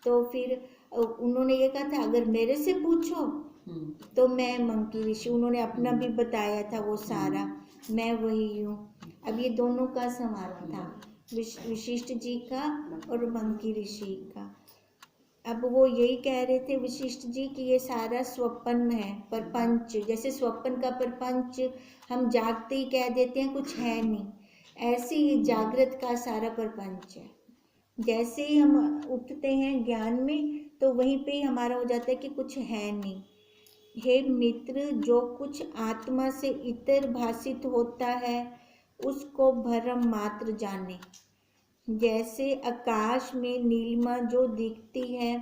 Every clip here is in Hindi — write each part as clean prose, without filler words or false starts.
तो फिर उन्होंने ये कहा था अगर मेरे से पूछो तो मैं मंकी ऋषि, उन्होंने अपना भी बताया था वो सारा, मैं वही हूँ। अब ये दोनों का समारोह था, वशिष्ठ जी का और मंकी ऋषि का। अब वो यही कह रहे थे वशिष्ठ जी कि ये सारा स्वप्न है, प्रपंच। जैसे स्वप्न का प्रपंच हम जागते ही कह देते हैं कुछ है नहीं, ऐसे ही जागृत का सारा प्रपंच है। जैसे ही हम उठते हैं ज्ञान में तो वहीं पे ही हमारा हो जाता है कि कुछ है नहीं। हे मित्र, जो कुछ आत्मा से इतर भासित होता है उसको भ्रम मात्र जाने। जैसे आकाश में नीलिमा जो दिखती है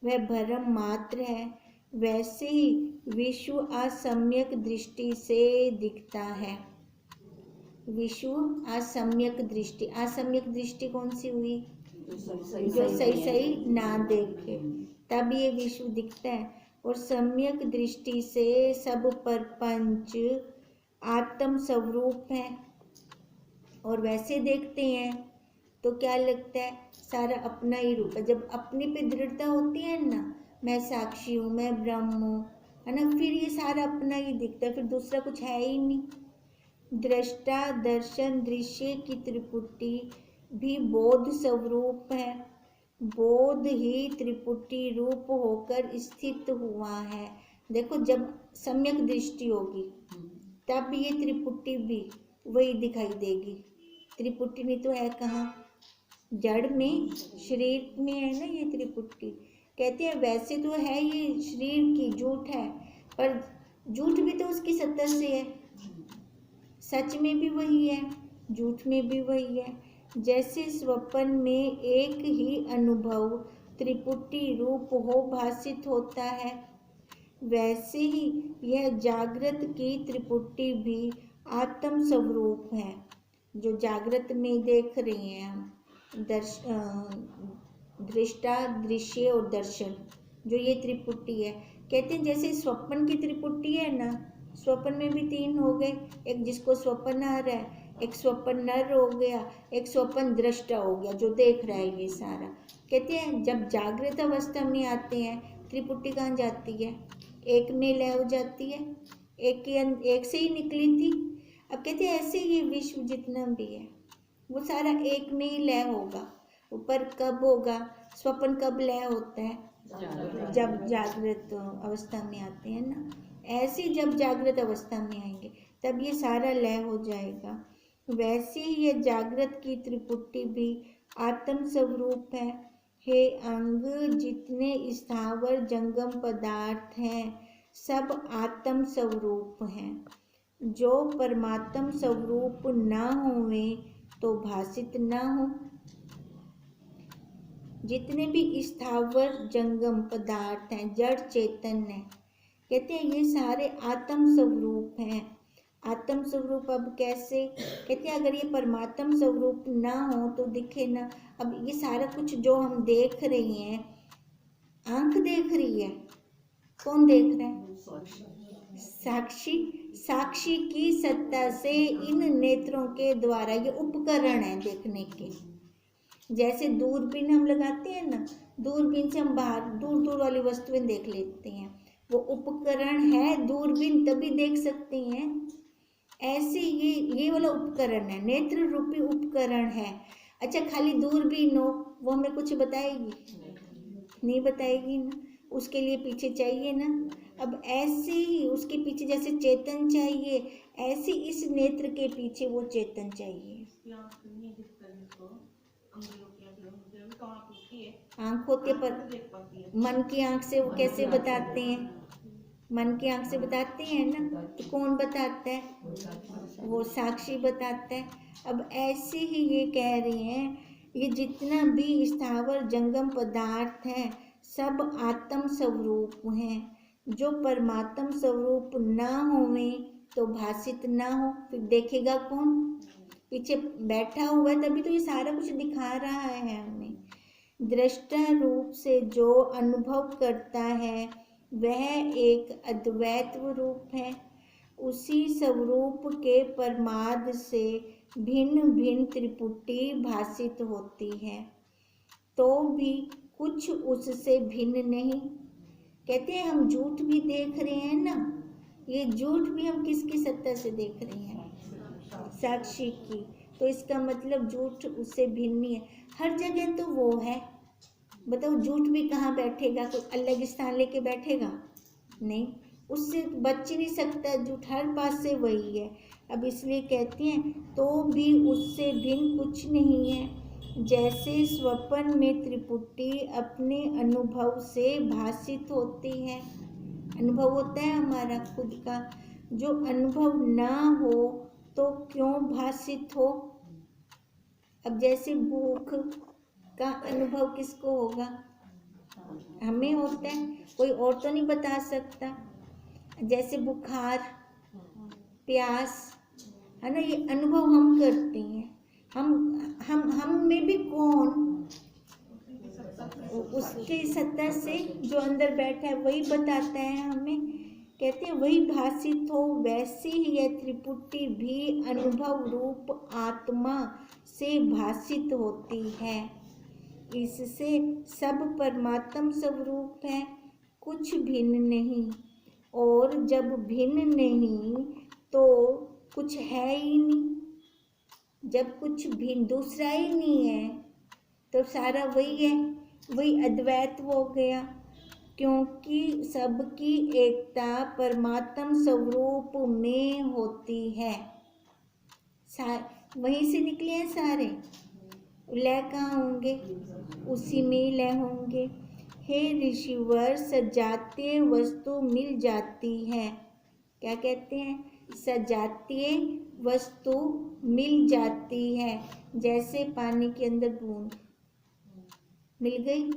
वह भ्रम मात्र है, वैसे ही विश्व असम्यक दृष्टि से दिखता है। विश्व असम्यक दृष्टि, असम्यक दृष्टि कौन सी हुई? जो सही सही ना देखे, तब ये विश्व दिखता है। और सम्यक दृष्टि से सब प्रपंच आत्म स्वरूप है। और वैसे देखते हैं तो क्या लगता है सारा अपना ही रूप है। जब अपनी पे दृढ़ता होती है ना, मैं साक्षी हूँ, मैं ब्रह्म हूँ, है ना, फिर ये सारा अपना ही दिखता है, फिर दूसरा कुछ है ही नहीं। दृष्टा दर्शन दृश्य की त्रिपुटी भी बोध स्वरूप है, बोध ही त्रिपुटी रूप होकर स्थित हुआ है। देखो जब सम्यक दृष्टि होगी तब ये त्रिपुटी भी वही दिखाई देगी। त्रिपुटी नहीं तो है कहाँ? जड़ में, शरीर में है ना ये त्रिपुटी। कहते हैं वैसे तो है ये शरीर की झूठ है, पर झूठ भी तो उसकी सत्ता से है, सच में भी वही है, झूठ में भी वही है। जैसे स्वप्न में एक ही अनुभव त्रिपुटी रूप हो भासित होता है, वैसे ही यह जागृत की त्रिपुटी भी आत्म स्वरूप है। जो जागृत में देख रहे हैं हम, दृष्टा दृश्य और दर्शन, जो ये त्रिपुटी है। कहते हैं जैसे स्वप्न की त्रिपुटी है ना, स्वप्न में भी तीन हो गए, एक जिसको स्वप्न आ रहा है, एक स्वप्न नर हो गया, एक स्वप्न दृष्टा हो गया जो देख रहा है ये सारा। कहते हैं जब जागृत अवस्था में आते हैं त्रिपुटी कहाँ जाती है? एक में लय हो जाती है, एक से ही निकली थी। अब कहते हैं ऐसे ये विश्व जितना भी है वो सारा एक में ही लय होगा। ऊपर कब होगा? स्वप्न कब लय होता है? जब जागृत अवस्था में आते हैं ना, ऐसे जब जागृत अवस्था में आएंगे तब ये सारा लय हो जाएगा। वैसे ही ये जागृत की त्रिपुटी भी आत्म स्वरूप है। हे अंग, जितने स्थावर जंगम पदार्थ हैं सब आत्म स्वरूप हैं। जो परमात्म स्वरूप न होवे तो भासित न हो। जितने भी स्थावर जंगम पदार्थ हैं, जड़ चेतन है, कहते हैं ये सारे आत्म स्वरूप हैं। आत्म स्वरूप अब कैसे? कहते हैं अगर ये परमात्म स्वरूप ना हो तो दिखे ना। अब ये सारा कुछ जो हम देख रहे हैं, आंख देख रही है, कौन देख रहा है? साक्षी। साक्षी की सत्ता से इन नेत्रों के द्वारा, ये उपकरण है देखने के। जैसे दूरबीन हम लगाते हैं ना, दूरबीन से हम बाहर दूर दूर वाली वस्तुएं देख लेते हैं, वो उपकरण है दूरबीन, तभी देख सकते हैं। ऐसे ये वाला उपकरण है, नेत्र रूपी उपकरण है। अच्छा, खाली दूरबीन हो वो हमें कुछ बताएगी? नहीं बताएगी ना, उसके लिए पीछे चाहिए ना। अब ऐसे ही उसके पीछे जैसे चेतन चाहिए, ऐसे इस नेत्र के पीछे वो चेतन चाहिए। आंख होती है पर मन की आंख से वो कैसे बताते हैं? मन की आंख से बताते हैं ना, तो कौन बताता है? वो साक्षी बताता है। अब ऐसे ही ये कह रहे हैं ये जितना भी स्थावर जंगम पदार्थ है सब आत्म स्वरूप हैं। जो परमात्म स्वरूप न होवे तो भासित न हो, फिर देखेगा कौन? पीछे बैठा हुआ है, तभी तो ये सारा कुछ दिखा रहा है हमें। दृष्टा रूप से जो अनुभव करता है वह एक अद्वैत रूप है। उसी स्वरूप के परमाद से भिन्न भिन्न त्रिपुटी भासित होती है, तो भी कुछ उससे भिन्न नहीं। कहते हैं हम झूठ भी देख रहे हैं ना, ये झूठ भी हम किसकी सत्ता से देख रहे हैं? साक्षी की। तो इसका मतलब झूठ उससे भिन्न नहीं है। हर जगह तो वो है। बताओ झूठ भी कहाँ बैठेगा? कोई अलग स्थान लेके बैठेगा? नहीं, उससे बच नहीं सकता झूठ, हर पास से वही है। अब इसलिए कहते हैं तो भी उससे भिन्न कुछ नहीं है। जैसे स्वप्न में त्रिपुटी अपने अनुभव से भासित होती है। अनुभव होता है हमारा खुद का, जो अनुभव ना हो तो क्यों भासित हो? अब जैसे भूख का अनुभव किसको होगा? हमें होता है, कोई और तो नहीं बता सकता। जैसे बुखार, प्यास, है ना, ये अनुभव हम करते हैं। हम में भी कौन? उसकी सत्ता से जो अंदर बैठा है वही बताता है हमें। कहते हैं वही भासित हो, वैसे ही यह त्रिपुटी भी अनुभव रूप आत्मा से भासित होती है। इससे सब परमात्म स्वरूप है, कुछ भिन्न नहीं। और जब भिन्न नहीं तो कुछ है ही नहीं। जब कुछ भिन्न दूसरा ही नहीं है तो सारा वही है, वही अद्वैत हो गया। क्योंकि सबकी एकता परमात्म स्वरूप में होती है। वहीं से निकले हैं सारे। लय कहाँ होंगे? उसी में लय होंगे। हे ऋषिवर, सजातीय वस्तु मिल जाती है। क्या कहते हैं? सजातीय वस्तु मिल जाती है। जैसे पानी के अंदर बूंद मिल गई,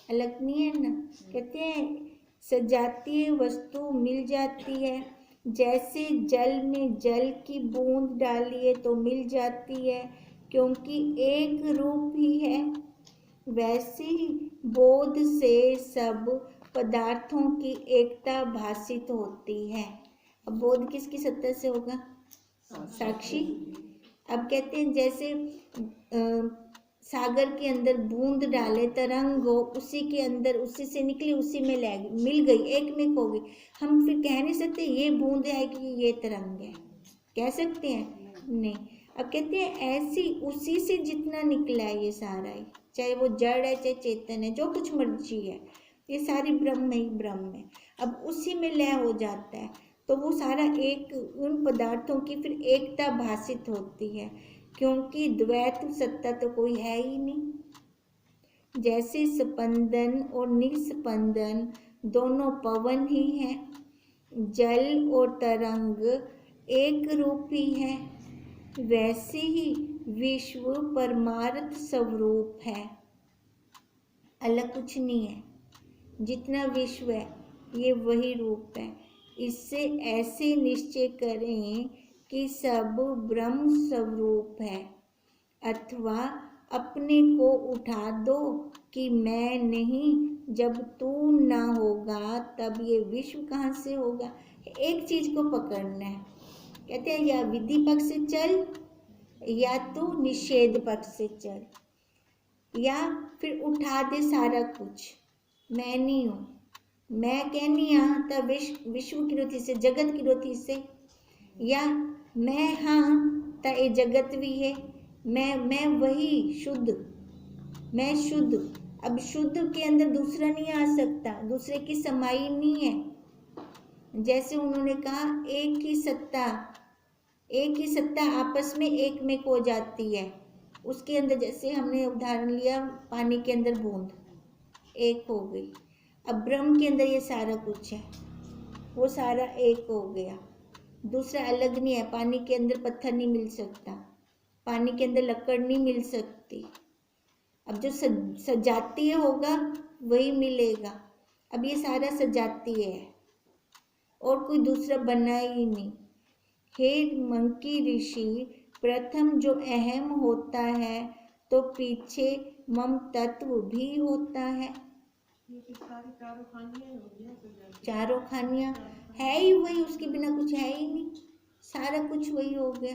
अलग नहीं है ना। कहते हैं सजातीय वस्तु मिल जाती है। जैसे जल में जल की बूंद डालिए तो मिल जाती है, क्योंकि एक रूप ही है। वैसे ही बोध से सब पदार्थों की एकता भासित होती है। अब बोध किसकी सत्ता से होगा? साक्षी। अब कहते हैं जैसे सागर के अंदर बूंद डाले, तरंग हो, उसी के अंदर उसी से निकली उसी में मिल गई, एक में खो गई। हम फिर कह नहीं सकते ये बूंद है कि ये तरंग है, कह सकते हैं? नहीं। अब कहते हैं ऐसी उसी से जितना निकला है ये सारा ही, चाहे वो जड़ है चाहे चेतन है, जो कुछ मर्जी है, ये सारी ब्रह्म ही ब्रह्म है। अब उसी में लय हो जाता है तो वो सारा एक, उन पदार्थों की फिर एकता भासित होती है, क्योंकि द्वैत सत्ता तो कोई है ही नहीं। जैसे स्पंदन और निस्पंदन दोनों पवन ही हैं, जल और तरंग एक रूप ही है, वैसे ही विश्व परमार्थ स्वरूप है, अलग कुछ नहीं है। जितना विश्व है ये वही रूप है। इससे ऐसे निश्चय करें कि सब ब्रह्म स्वरूप है, अथवा अपने को उठा दो कि मैं नहीं, जब तू ना होगा तब ये विश्व कहाँ से होगा। एक चीज को पकड़ना है। कहते हैं या विधि पक्ष से चल या तो निषेध पक्ष से चल, या फिर उठा दे सारा कुछ, मैं नहीं हूँ, मैं कहनी हाँ तब विश्व की रोटी से, जगत की रोटी से, या मैं हाँ ता ये जगत भी है, मैं वही शुद्ध, मैं शुद्ध। अब शुद्ध के अंदर दूसरा नहीं आ सकता, दूसरे की समाई नहीं है। जैसे उन्होंने कहा एक ही सत्ता आपस में एक में खो जाती है। उसके अंदर जैसे हमने उदाहरण लिया पानी के अंदर बूंद एक हो गई। अब ब्रह्म के अंदर ये सारा कुछ है, वो सारा एक हो गया, दूसरा अलग नहीं है। पानी के अंदर पत्थर नहीं मिल सकता, पानी के अंदर लकड़ नहीं मिल सकती। अब जो सजातीय होगा वही मिलेगा। अब ये सारा सजातीय है और कोई दूसरा बना ही नहीं। हे मंकी ऋषि, प्रथम जो अहम होता है तो पीछे मम तत्व भी होता है। चारों खानियां है ही वही, उसके बिना कुछ है ही नहीं, सारा कुछ वही हो गया।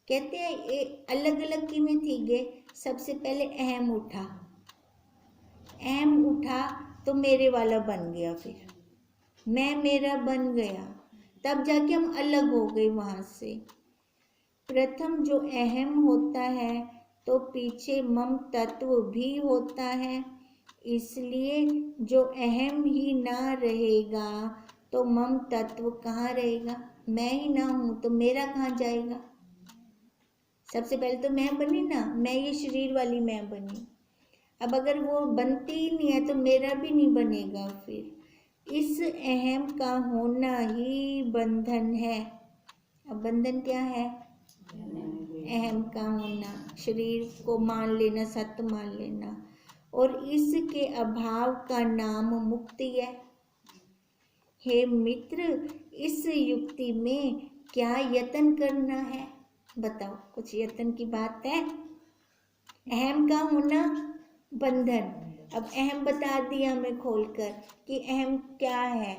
कहते हैं अलग अलग किमें थी गए। सबसे पहले अहम उठा, था तो मेरे वाला बन गया, फिर मैं मेरा बन गया, तब जाके हम अलग हो गए वहाँ से। प्रथम जो अहम होता है तो पीछे मम तत्व भी होता है, इसलिए जो अहम ही ना रहेगा तो मम तत्व कहाँ रहेगा। मैं ही ना हूँ तो मेरा कहाँ जाएगा। सबसे पहले तो मैं बनी ना, मैं ये शरीर वाली मैं बनी। अब अगर वो बनती ही नहीं है तो मेरा भी नहीं बनेगा। फिर इस अहम का होना ही बंधन है। अब बंधन क्या है? अहम का होना, शरीर को मान लेना, सत्य मान लेना, और इसके अभाव का नाम मुक्ति है। हे मित्र, इस युक्ति में क्या यत्न करना है? बताओ, कुछ यत्न की बात है? अहम का होना बंधन। अब अहम बता दिया हमें खोलकर कि अहम क्या है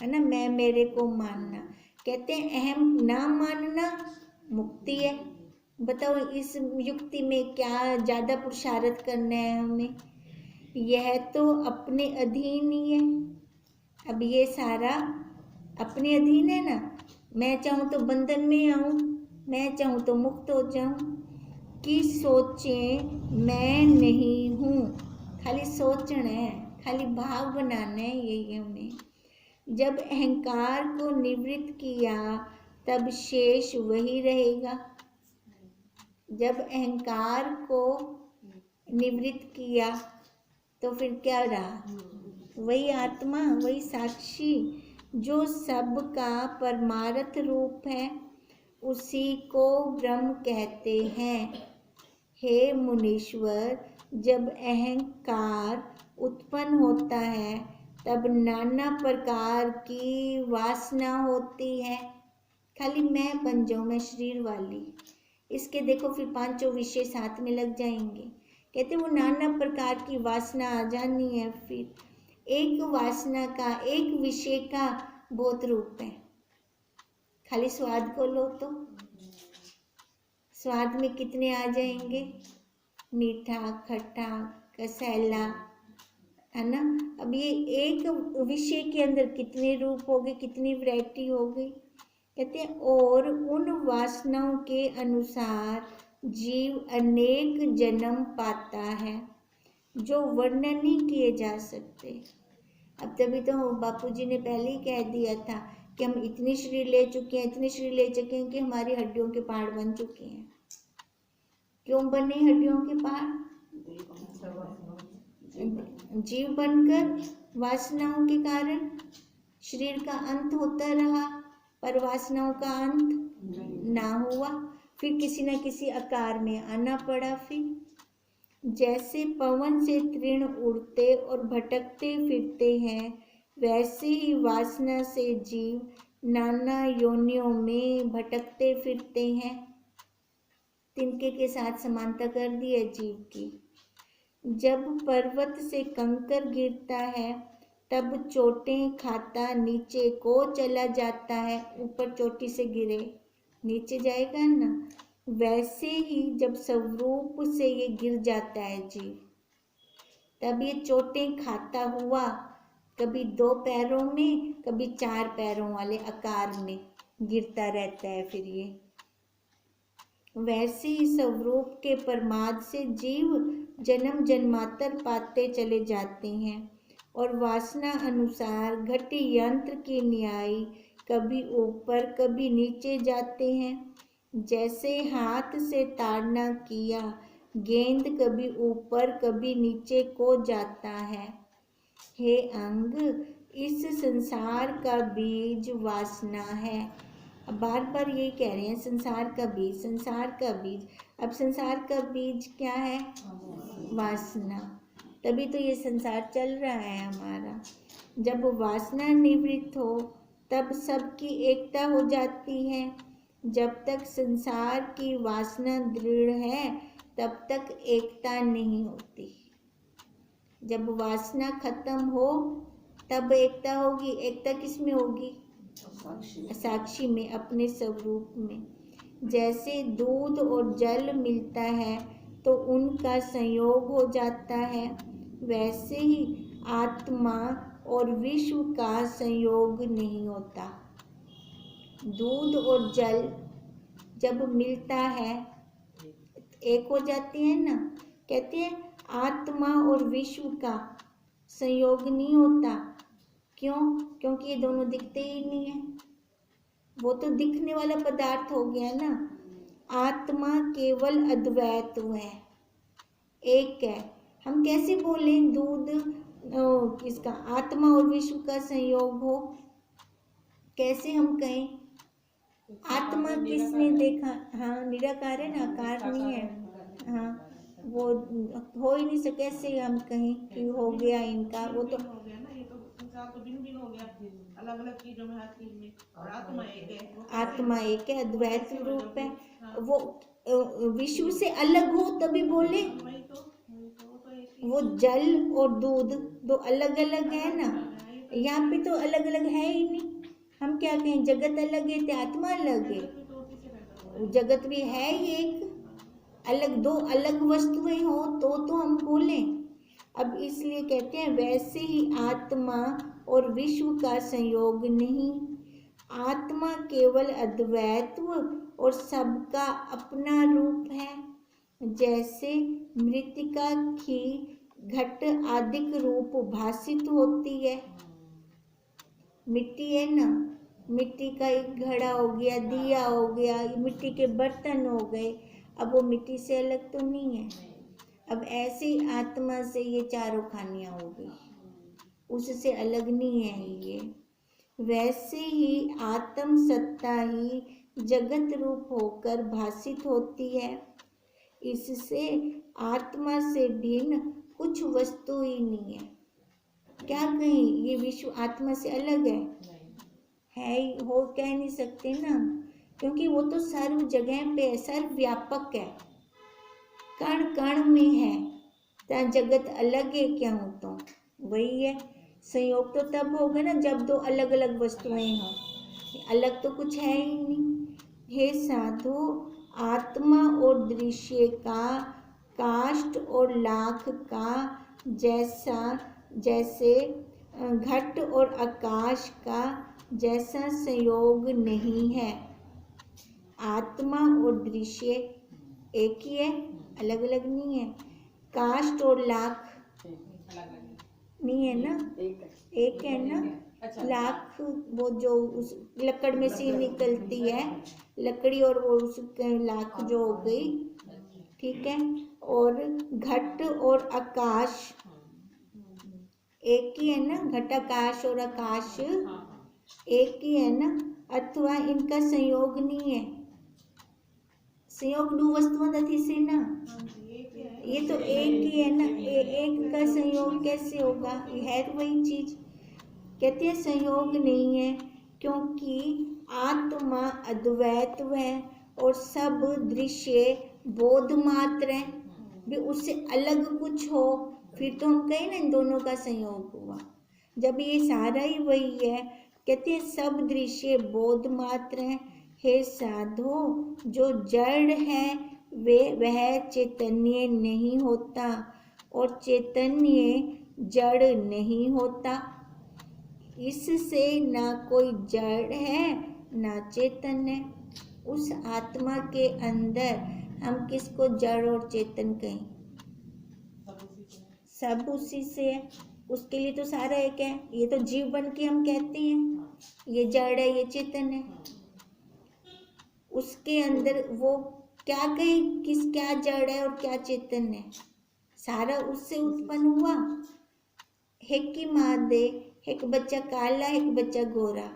ना, मैं मेरे को मानना। कहते हैं अहम ना मानना मुक्ति है। बताओ इस युक्ति में क्या ज्यादा पुरुषार्थ करना है हमें? यह तो अपने अधीन ही है। अब ये सारा अपने अधीन है ना। मैं चाहूँ तो बंधन में आऊँ, मैं चाहूँ तो मुक्त हो जाऊँ। कि सोचें मैं नहीं हूँ, खाली सोचना है, खाली भाव बनाना है यही हमें। जब अहंकार को निवृत्त किया तब शेष वही रहेगा। जब अहंकार को निवृत्त किया तो फिर क्या रहा? वही आत्मा, वही साक्षी जो सबका परमार्थ रूप है, उसी को ब्रह्म कहते हैं। हे मुनीश्वर, जब अहंकार उत्पन्न होता है तब नाना प्रकार की वासना होती है। खाली मैं बन जाऊँ, मैं शरीर वाली। इसके देखो फिर पांचों विषय साथ में लग जाएंगे। कहते वो नाना प्रकार की वासना आ जानी है। फिर एक वासना का, एक विषय का बहुत रूप है। खाली स्वाद को लो तो स्वाद में कितने आ जाएंगे? मीठा, खट्टा, कसैला, है ना। अब ये एक विषय के अंदर कितने रूप हो गए, कितनी वैरायटी हो गई। कहते हैं और उन वासनाओं के अनुसार जीव अनेक जन्म पाता है जो वर्णन नहीं किए जा सकते। अब तभी तो बापूजी ने पहले ही कह दिया था कि हम इतने शरीर ले चुके हैं, इतने शरीर ले चुके हैं कि हमारी हड्डियों के पहाड़ बन चुके हैं। क्यों बने हड्डियों के पहाड़? जीव बनकर वासनाओं के कारण शरीर का अंत होता रहा, पर वासनाओं का अंत ना हुआ। फिर किसी न किसी आकार में आना पड़ा। फिर जैसे पवन से तृण उड़ते और भटकते फिरते हैं, वैसे ही वासना से जीव नाना योनियों में भटकते फिरते हैं। तिनके के साथ समानता कर दी है जीव की। जब पर्वत से कंकर गिरता है तब चोटें खाता नीचे को चला जाता है। ऊपर चोटी से गिरे नीचे जाएगा ना, वैसे ही जब स्वरूप से ये गिर जाता है जीव, तब ये चोटें खाता हुआ कभी 2 पैरों में, कभी 4 पैरों वाले आकार में गिरता रहता है। फिर ये वैसे ही स्वरूप के प्रमाद से जीव जन्म जन्मांतर पाते चले जाते हैं और वासना अनुसार घटी यंत्र की न्याय कभी ऊपर कभी नीचे जाते हैं। जैसे हाथ से ताड़ना किया गेंद कभी ऊपर कभी नीचे को जाता है। हे अंग, इस संसार का बीज वासना है। अब बार बार यही कह रहे हैं, संसार का बीज, संसार का बीज। अब संसार का बीज क्या है? वासना। तभी तो ये संसार चल रहा है हमारा। जब वासना निवृत्त हो तब सबकी एकता हो जाती है। जब तक संसार की वासना दृढ़ है तब तक एकता नहीं होती। जब वासना खत्म हो तब एकता होगी। एकता किस में होगी? साक्षी में, अपने स्वरूप में। जैसे दूध और जल मिलता है तो उनका संयोग हो जाता है, वैसे ही आत्मा और विश्व का संयोग नहीं होता। दूध और जल जब मिलता है एक हो जाती है ना। कहते हैं आत्मा और विश्व का संयोग नहीं होता। क्यों? क्योंकि ये दोनों दिखते ही नहीं है। वो तो दिखने वाला पदार्थ हो गया ना। आत्मा केवल अद्वैत है, एक है। हम कैसे बोले दूध इसका आत्मा और विश्व का संयोग हो? कैसे हम कहें? आत्मा किसने देखा? हाँ, निराकार है ना, आकार नहीं है। हाँ, वो हो ही नहीं सके। कैसे हम कहें कि हो गया इनका? वो तो हो गया ना, ये तो संसार तो भिन्न भिन्न हो गया, अलग अलग चीजों में, हर चीज में। और आत्मा एक है। आत्मा एक है, अद्वैत रूप है। वो विश्व से अलग हो तभी बोले। वो जल और दूध दो अलग अलग है ना। यहाँ पे तो अलग अलग है ही नहीं। हम क्या कहें? जगत अलग है तो आत्मा अलग है। जगत भी है ही एक। अलग दो अलग वस्तुएं हो तो हम बोलें। अब इसलिए कहते हैं वैसे ही आत्मा और विश्व का संयोग नहीं। आत्मा केवल अद्वैत्व और सबका अपना रूप है। जैसे मृत्तिका की घट आदिक रूप भासित होती है। मिट्टी है ना, मिट्टी का एक घड़ा हो गया, दिया हो गया, मिट्टी के बर्तन हो गए। अब वो मिट्टी से अलग तो नहीं है। अब ऐसे ही आत्मा से ये चारों खानियां हो गई, उससे अलग नहीं है ये। वैसे ही आत्म सत्ता ही जगत रूप होकर भासित होती है। इससे आत्मा से भिन्न कुछ वस्तु ही नहीं है। क्या कहें? ये विश्व आत्मा से अलग है ही हो, कह नहीं सकते ना, क्योंकि वो तो सर्व जगह पे है, सर्व व्यापक है, कण कण में है। तो जगत अलग है क्या? हो तो वही है। संयोग तो तब होगा ना जब दो अलग अलग वस्तुएं हों, अलग तो कुछ है ही नहीं। हे साधु, आत्मा और दृश्य का, काष्ठ और लाख का जैसे घट और आकाश का जैसा संयोग नहीं है। आत्मा और दृश्य एक ही है, अलग अलग नहीं है। काष्ठ और लाख नहीं है ना, एक है ना। लाख वो जो उस लकड़ में से निकलती है, लकड़ी, और वो उसके लाख जो हो गई, ठीक है। और घट और आकाश एक ही है ना, घटाकाश और आकाश एक ही है ना, अथवा इनका संयोग नहीं है। संयोग दो वस्तुओं दथी से ना, ये तो एक ही है ना। एक का संयोग कैसे होगा? ये है तो वही चीज। कहते हैं संयोग नहीं है क्योंकि आत्मा अद्वैत है और सब दृश्य बोध मात्र है। भी उससे अलग कुछ हो फिर तो हम कहें ना इन दोनों का संयोग हुआ। जब ये सारा ही वही है, कहते हैं सब दृश्य बोध मात्र है। हे साधो, जो जड़ है वह चैतन्य नहीं होता और चैतन्य जड़ नहीं होता। इससे ना कोई जड़ है ना चैतन्य। उस आत्मा के अंदर हम किसको जड़ और चेतन कहें? सब उसी से है। उसके लिए तो सारा एक है। ये तो जीव बन के हम कहते हैं ये जड़ है ये चेतन है। उसके अंदर वो क्या कहें किस क्या जड़ है और क्या चेतन है? सारा उससे उत्पन्न हुआ। एक की माँ दे, एक बच्चा काला एक बच्चा गोरा।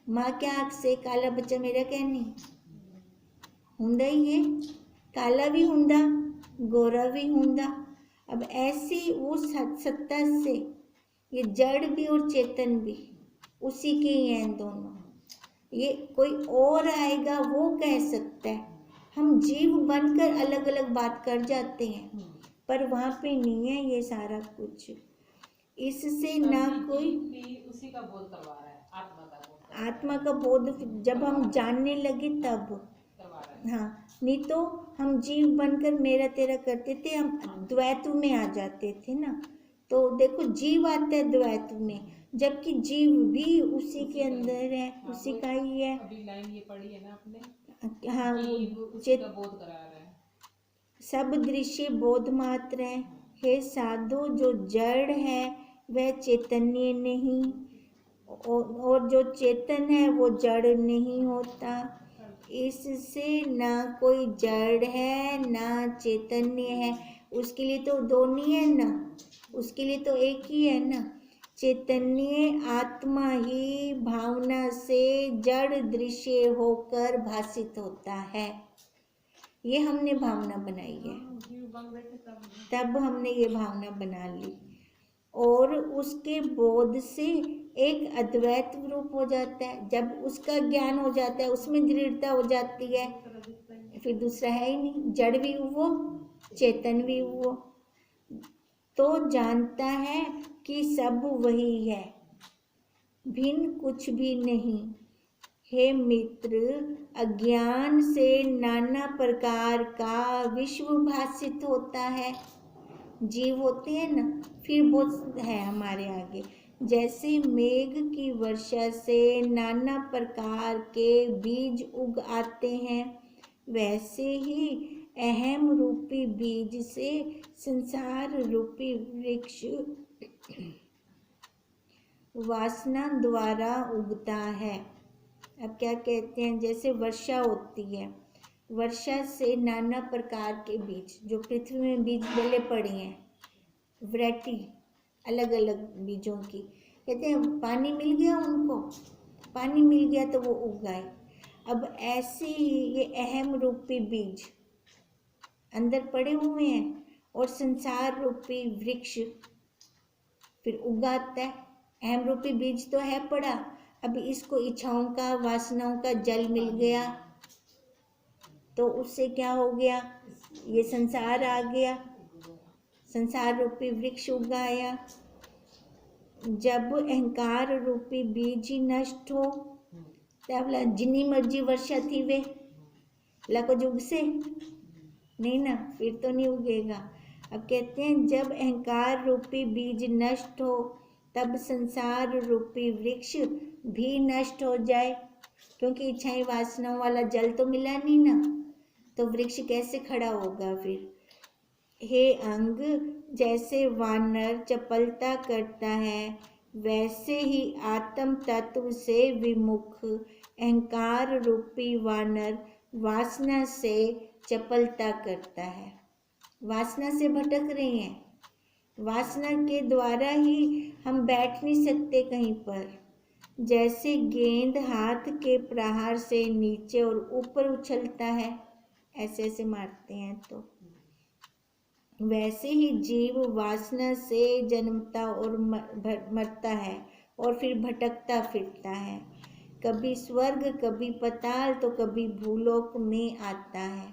माँ क्या आँख से काला बच्चा मेरा कहनी हुंदा ही है, काला भी हुंदा गोरा भी हुंदा। अब ऐसी वो सत्ता से ये जड़ भी और चेतन भी उसी के ही हैं दोनों। ये कोई और आएगा वो कह सकता है। हम जीव बनकर अलग अलग बात कर जाते हैं पर वहाँ पे नहीं है ये सारा कुछ। इससे ना कोई उसी का बोध करवा रहा है, आत्मा का बोध जब हम जानने लगे तब करवा रहा है। हाँ, नहीं तो हम जीव बनकर मेरा तेरा करते थे, हम द्वैत में आ जाते थे ना। तो देखो जीव आता है द्वैत में, जबकि जीव भी उसी के अंदर है, उसी का ही है। अभी लाइन ये पढ़ी है ना आपने, हाँ, जीव वो उसी का बोध करा रहा है। सब दृश्य बोध मात्र है। हे साधु, जो जड़ है वह चैतन्य नहीं, और जो चेतन है वो जड़ नहीं होता। इससे ना कोई जड़ है ना चैतन्य है। उसके लिए तो दो नहीं है ना, उसके लिए तो एक ही है ना। चैतन्य आत्मा ही भावना से जड़ दृश्य होकर भासित होता है। ये हमने भावना बनाई है, जीव बन बैठे तब तब हमने ये भावना बना ली, और उसके बोध से एक अद्वैत रूप हो जाता है। जब उसका ज्ञान हो जाता है, उसमें दृढ़ता हो जाती है, फिर दूसरा है ही नहीं। जड़ भी वो, चेतन भी वो, तो जानता है कि सब वही है, भिन्न कुछ भी नहीं। हे मित्र, अज्ञान से नाना प्रकार का विश्व भासित होता है। जीव होते हैं ना, फिर बहुत है हमारे आगे। जैसे मेघ की वर्षा से नाना प्रकार के बीज उग आते हैं, वैसे ही अहम रूपी बीज से संसार रूपी वृक्ष वासना द्वारा उगता है। अब क्या कहते हैं, जैसे वर्षा होती है, वर्षा से नाना प्रकार के बीज, जो पृथ्वी में बीज डले पड़े हैं, वैरायटी अलग अलग बीजों की, कहते हैं पानी मिल गया उनको, पानी मिल गया तो वो उग गए। अब ऐसे ही ये अहम रूपी बीज अंदर पड़े हुए हैं, और संसार रूपी वृक्ष फिर उगाता है। अहम रूपी बीज तो है पड़ा, अब इसको इच्छाओं का, वासनाओं का जल मिल गया, तो उससे क्या हो गया, ये संसार आ गया, संसार रूपी वृक्ष उगाया। जब अहंकार रूपी बीज ही नष्ट हो, तब जितनी मर्जी वर्षा थी वे लको जुग से नहीं ना, फिर तो नहीं उगेगा। अब कहते हैं जब अहंकार रूपी बीज नष्ट हो, तब संसार रूपी वृक्ष भी नष्ट हो जाए, क्योंकि इच्छाएं वासनाओं वाला जल तो मिला नहीं ना, तो वृक्ष कैसे खड़ा होगा फिर। हे अंग, जैसे वानर चपलता करता है, वैसे ही आत्म तत्व से विमुख अहंकार रूपी वानर वासना से चपलता करता है। वासना से भटक रहे हैं, वासना के द्वारा ही हम बैठ नहीं सकते कहीं पर। जैसे गेंद हाथ के प्रहार से नीचे और ऊपर उछलता है, ऐसे ऐसे मारते हैं, तो वैसे ही जीव वासना से जन्मता और मरता है, और फिर भटकता फिरता है, कभी स्वर्ग कभी पाताल तो कभी भूलोक में आता है,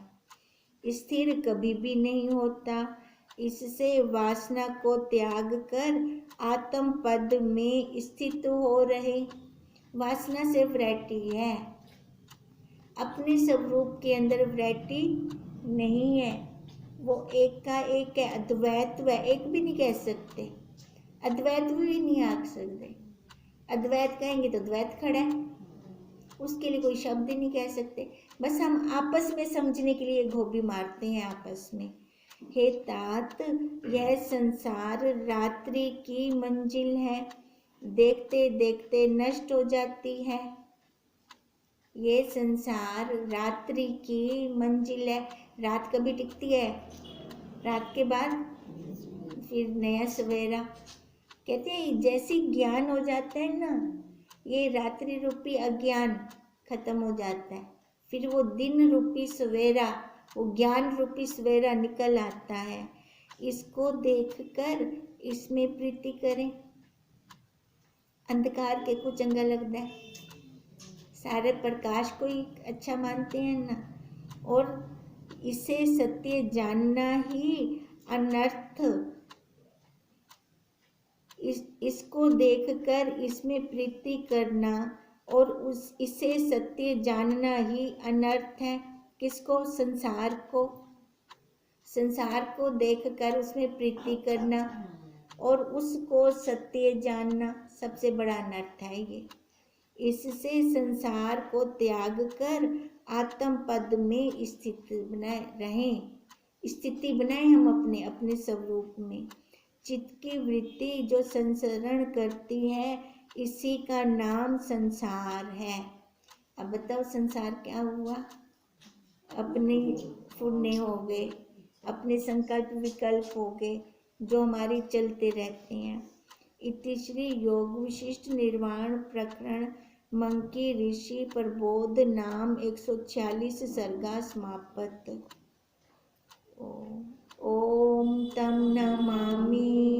स्थिर कभी भी नहीं होता। इससे वासना को त्याग कर आत्म पद में स्थित हो रहे। वासना से वैरायटी है, अपने स्वरूप के अंदर वैरायटी नहीं है, वो एक का एक है, अद्वैत व एक भी नहीं कह सकते, अद्वैत भी नहीं आख सकते। अद्वैत कहेंगे तो द्वैत खड़ा है, उसके लिए कोई शब्द ही नहीं कह सकते। बस हम आपस में समझने के लिए घोबी मारते हैं आपस में। हे तात, यह संसार रात्रि की मंजिल है, देखते देखते नष्ट हो जाती है। ये संसार रात्रि की मंजिल है, रात कभी टिकती है, रात के बाद फिर नया सवेरा। कहते हैं जैसे ज्ञान हो जाता है ना, ये रात्रि रूपी अज्ञान खत्म हो जाता है, फिर वो दिन रूपी सवेरा, वो ज्ञान रूपी सवेरा निकल आता है। इसको देखकर इसमें प्रीति करें। अंधकार के को चंगा लगता है, सारे प्रकाश को ही अच्छा मानते हैं ना, और इसे सत्य जानना ही अनर्थ। इसको देखकर इसमें प्रीति करना और इसे सत्य जानना ही अनर्थ है। किसको? संसार को। संसार को देखकर उसमें प्रीति करना और उसको सत्य जानना सबसे बड़ा अनर्थ है ये। इससे संसार को त्याग कर आत्म पद में स्थिति बनाए हम अपने अपने स्वरूप में। चित्त की वृत्ति जो संसरण करती है, इसी का नाम संसार है। अब बताओ संसार क्या हुआ? अपने फुरने हो गए, अपने संकल्प विकल्प हो गए जो हमारे चलते रहते हैं। इति श्री योग विशिष्ट निर्वाण प्रकरण मंकी ऋषि प्रबोध नाम 146 सर्गा समापत। ओम तम नमामि